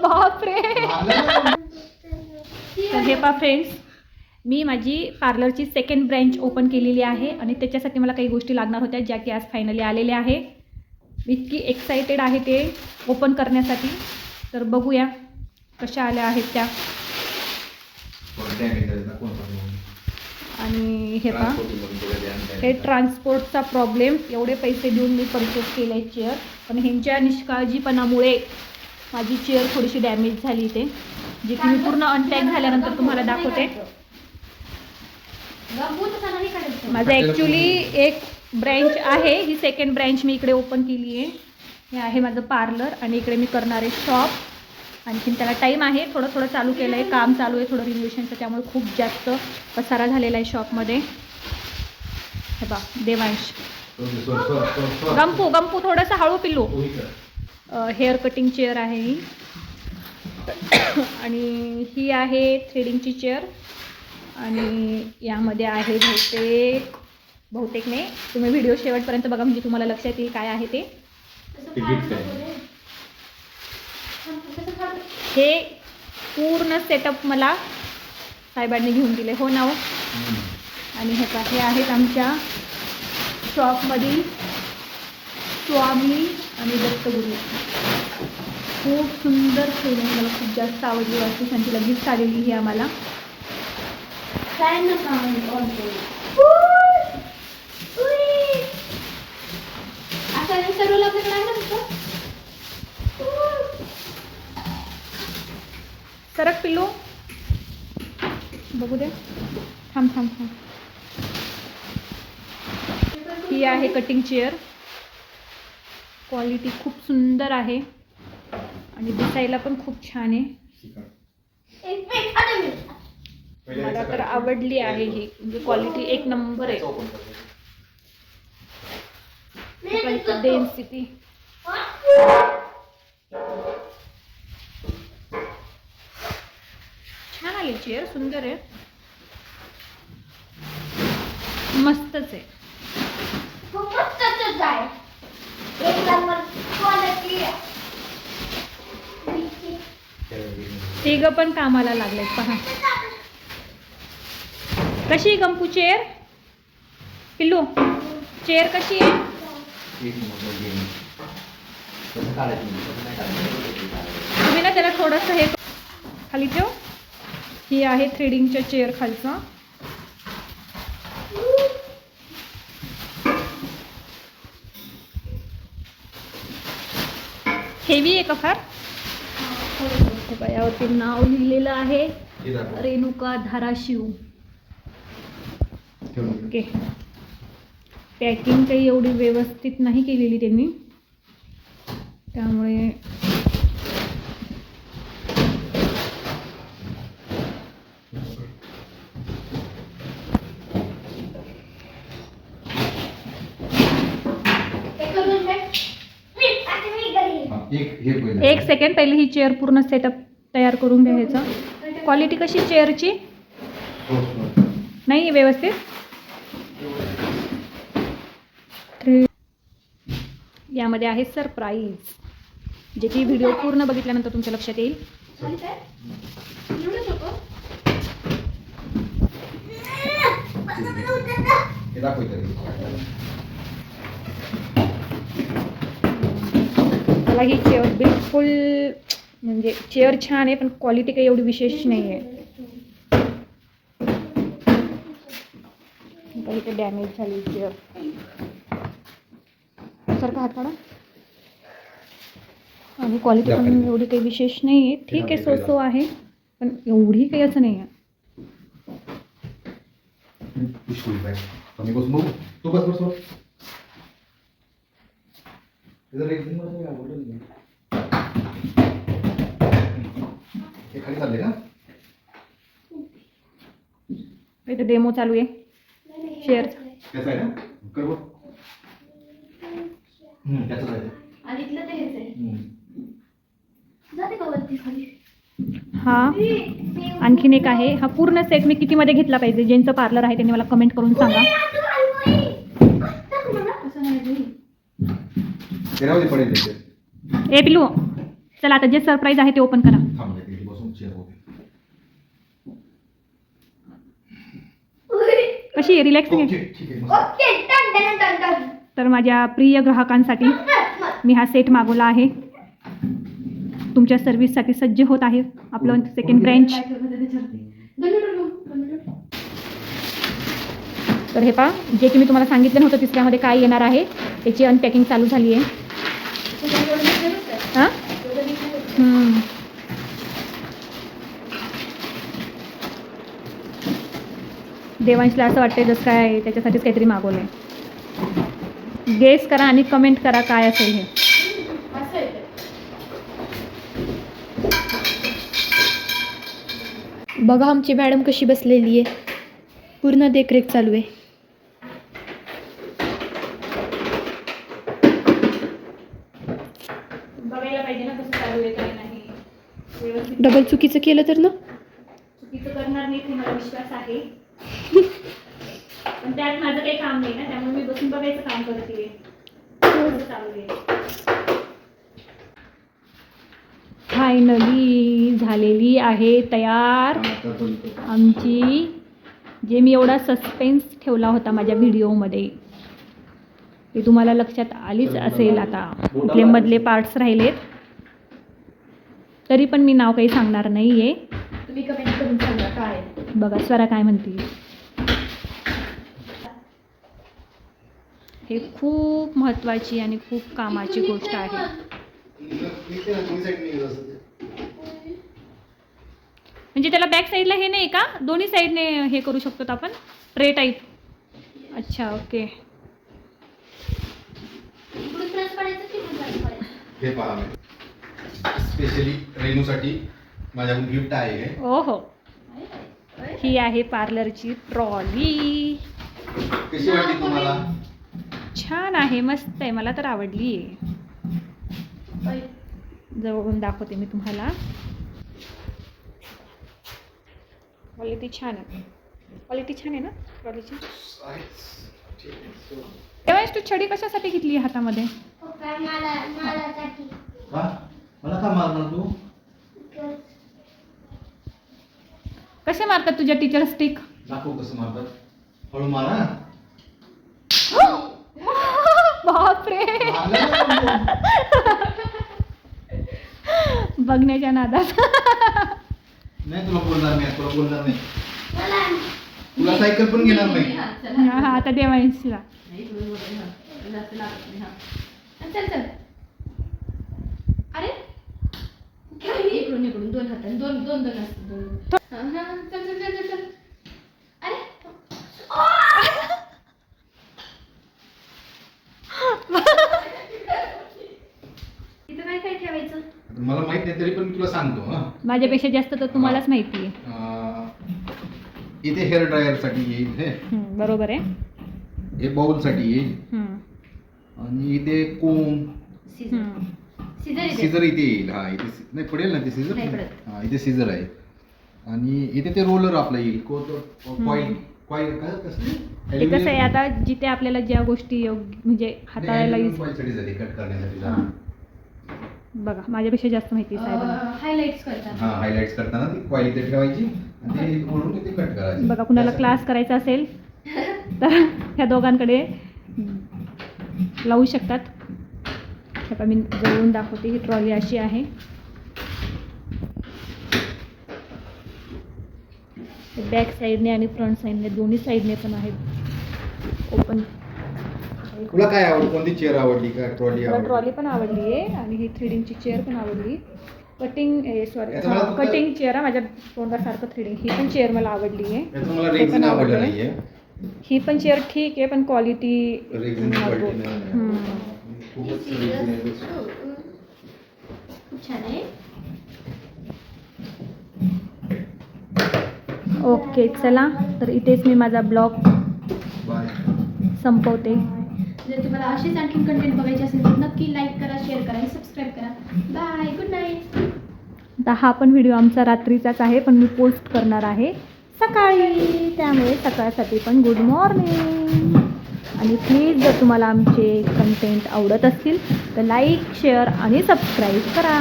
बापरे. तर हे पहा फ्रेंड्स, मी माझी पार्लरची सेकंड ब्रँच ओपन केलेली आहे आणि त्याच्यासाठी मला काही गोष्टी लागणार होत्या ज्या की आज फायनली आलेल्या आहे. मी इतकी एक्सायटेड आहे ते ओपन करण्यासाठी. तर बघूया कशा आल्या आहेत त्या. आणि हे पहा, हे ट्रान्सपोर्टचा प्रॉब्लेम. एवढे पैसे देऊन मी परचेस केलं आहे चेअर, पण ह्यांच्या निष्काळजीपणामुळे माझी चेअर थोडीशी डॅमेज झाली इथे, जी की मी पूर्ण अनपॅक झाल्यानंतर तुम्हाला दाखवते. माझं ॲक्च्युली एक ब्रँच आहे, ही सेकंड ब्रँच मी इकडे ओपन केली आहे. हे आहे माझं पार्लर आणि इकडे मी करणार आहे शॉप. आणखीन त्याला टाईम आहे, थोडं थोडं चालू केलं आहे, काम चालू आहे थोडं रिनोव्हेशनचं, त्यामुळे खूप जास्त पसारा झालेला आहे शॉपमध्ये. हे बा देवांश, गंपू थोडंसं हळू पिल्लू. हेअर कटिंग चेअर आहे ही. आणि ही आहे थ्रेडिंगची चेअर. आणि यामध्ये आहे बहुतेक नाही, तुम्ही व्हिडिओ शेवटपर्यंत बघा म्हणजे तुम्हाला लक्षात येईल काय आहे ते. हे पूर्ण सेटअप मला साहेबांनी घेऊन दिले, हो ना हो. आणि हे आहेत आमच्या शॉपमधील स्वामी आणि दत्तगुरू. खूप सुंदर थ्रेडिंग, मला खूप जास्त आवडली. वास्तुशांतीला गिफ्ट आलेली ही आम्हाला. सरक पिल्लू, बघू द्या. थांब. ही आहे कटिंग चेअर. क्वालिटी खूप सुंदर आहे आणि दिसायला पण खूप छान आहे. मला तर आवडली आहे ही, म्हणजे क्वालिटी एक नंबर आहे. डेन्सिटी छान आली चेअर, सुंदर आहे, मस्तच आहे. तिघ पण कामाला लागलेत पहा. कशी गंपू चेअर? पिल्लू चेअर कशी आहे? तुम्ही ना त्याला थोडंसं हे खाली ठेव. ही आहे थ्रेडिंगच्या चेअर खालचा. हेवी आहे का फार? यावरती नाव लिहिलेलं आहे रेणुका धाराशिव. ओके. पॅकिंग काही एवढी व्यवस्थित नाही केलेली त्यांनी, त्यामुळे एक सेकंड, पहिले ही चेअर पूर्ण सेटअप तयार करून घ्यायचा. क्वालिटी कशी चेअरची? नाही व्यवस्थित. यामध्ये आहे सरप्राईज, जे की व्हिडिओ पूर्ण बघितल्यानंतर तुमच्या लक्षात येईल. मला ही चेअर बिलकुल, म्हणजे चेअर छान आहे पण क्वालिटी काही एवढी विशेष नाही आहे. इथे डॅमेज झाली चेअर. सारखा हात काढा. आणि क्वालिटी पण एवढी काही विशेष नाही आहे, ठीक आहे, सो आहे, पण एवढी काही असं नाही आहे. इथे डेमो चालू आहे शेअर. हा आणखीन एक आहे. हा पूर्ण सेट मी कितीमध्ये घेतला पाहिजे? ज्यांचं पार्लर आहे त्यांनी मला कमेंट करून सांगा. ए पिलू चला आता जे सरप्राईज आहे ते ओपन करा. थांब इथे बसून चेअर होते. कशी आहे, रिलॅक्सिंग आहे? ओके ठीक आहे मस्त. तर माझ्या प्रिय ग्राहकांसाठी मी हा सेट मागवला आहे. तुमच्या सर्व्हिससाठी सज्ज होत आहे आपलं सेकंड ब्रँच. तर हे पहा, जे की मी तुम्हाला सांगितलं नव्हतं तिसऱ्यामध्ये काय येणार आहे त्याची अनपॅकिंग चालू झाली आहे. हां देवांशला असं वाटतंय जसं काय त्याच्यासाठीच काहीतरी मागवलं आहे. गेस करा आणि कमेंट करा काय असेल हे. बघा आमची मॅडम कशी बसलेली आहे, पूर्ण देखरेख चालू आहे. बघायला पाहिजे ना कसं चालू आहे काय नाही. व्यवस्थित डबल चुकीचं केलं तर ना. चुकीचं करणार नाही हे मला विश्वास आहे. पण त्यात माझं काही काम नाही ना, त्यामुळे मी बसून बघायचं काम करते कसं चालू आहे. फायनली झालेली आहे तयार आमची, जे मी एवढा सस्पेन्स ठेवला होता माझ्या व्हिडिओमध्ये ते तुम्हाला लक्षात आलीच असेल. आता कुठले मधले पार्ट्स राहिलेत तरी पण मी नाव काही सांगणार नाही आहे. तुम्ही कमेंट करून सांगा काय. बघा स्वरा काय म्हणते. हे खूप महत्त्वाची आणि खूप कामाची गोष्ट आहे. म्हणजे त्याला बॅक साईडला हे नाही का, दोन्ही साईडने हे करू शकतो आपण, ट्रे टाईप. अच्छा ओके. हे पहा स्पेशली रेनूसाठी माझ्याकडून गिफ्ट आहे हे. ओ हो, ही आहे पार्लरची ट्रॉली. कशी वाटली तुम्हाला? छान आहे, मस्त आहे, मला तर आवडली आहे. जवळून दाखवते मी तुम्हाला. क्वालिटी छान आहे, क्वालिटी छान आहे ना ट्रॉलीची. तेव्हा तू छडी कशासाठी घेतली हातामध्ये? मला का मारणार तू? कसे मारतात तुझ्या टीचर स्टिक? दाखव कसं मारतात. हळू मारा. बापरे, बघण्याच्या नादात. नाही तुला बोलणार नाही, तुला बोलणार नाही. तुला सायकल पण घेणार नाही. हा आता देवांशला. अरे इकडून इकडून दोन हाताने दोन दोन दोन असतात दोन. चल चल चल चल. अरे इथं काय काय ठेवायचं मला माहित नाही तरी पण मी तुला सांगतो. हा माझ्यापेक्षा जास्त तर तुम्हालाच माहिती आहे. इथे हेअर ड्रायर साठी येईल हे. बरोबर आहे. हे बाउल साठी येईल आणि इथे कोम सीझर इथे येईल. हा इथे नाही पडेल ना ते सीझर. हा इथे सीझर आहे आणि इथे ते रोलर आपला येईल. कॉईल कॉईल काय कसं ते कसं आहे आता जिथे आपल्याला ज्या गोष्टी म्हणजे हाताळायला कट करण्यासाठी. बघा माझ्यापेक्षा जास्त माहिती आहे साहेबांना. हायलाइट्स करतात. हा हायलाइट्स करताना ती कॉईल इथे ठेवायची आणि ते ओढून इथे कट करायची. बघा कुणाला क्लास करायचा असेल तर ह्या दोघांकडे लावू शकतात. आता मी जवळून दाखवते. ही ट्रॉली अशी आहे. बॅक साईडने आणि फ्रंट साईडने दोन्ही साईडने पण आहेत ओपन. तुला काय आवडली, कोणती चेअर आवडली का ट्रॉली आवडली? ट्रॉली पण आवडली आहे आणि ही थ्रेडिंगची चेअर पण आवडली. कटिंग सॉरी याचं मला फक्त- कटिंग चेअर आहे माझ्या तोंडासारखं थ्रेडिंग. ही पण चेअर मला आवडली आहे. याचं मला रेक्झिन आवडलं नाहीये. ही पण चेअर ठीक आहे पण क्वालिटी रेक्झिन क्वालिटी नाही. खूपच रेक्झिन आहे. खूप छान आहे. ओके चला तर इथेच मी माझा ब्लॉग बाय. संपवते. जर तुम्हाला असेच आणखीन कंटेंट बघायचे असेल तर नक्की लाईक करा, शेअर करा आणि सबस्क्राईब करा. Bye, good night. आता हा पण व्हिडिओ आमचा रात्रीचाच आहे पण मी पोस्ट करणार आहे सकाळी, त्यामुळे सकाळसाठी पण गुड मॉर्निंग. आणि प्लीज जर तुम्हाला आमचे कंटेंट आवडत असतील तर लाईक शेअर आणि सबस्क्राईब करा.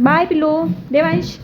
बाय पिल्लू. देवांश